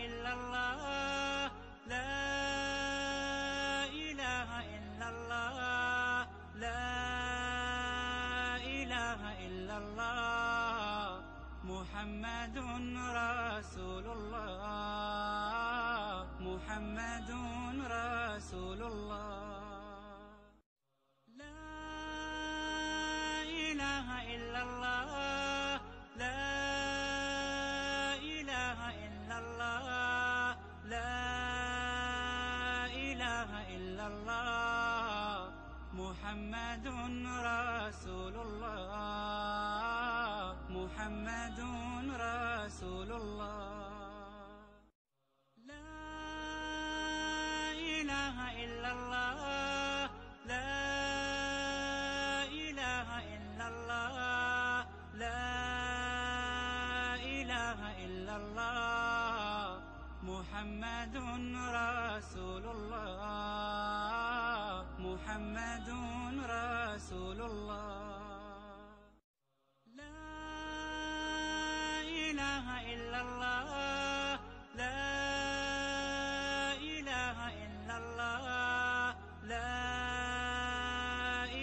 إلا الله لا إله إلا الله لا إله إلا الله محمد رسول الله محمد رسول الله لا إله إلا الله لا إله إلا الله لا إله إلا الله محمد رسول الله محمد رسول الله لا إله إلا الله لا إله إلا الله لا إله إلا الله محمد رسول الله محمد رسول الله لا إله إلا الله لا إله إلا الله لا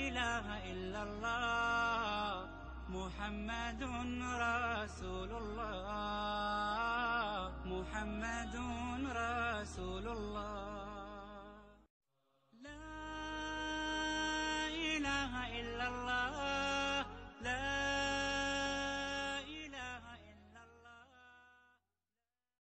إله إلا الله محمد رسول الله محمد رسول الله لا إله إلا الله لا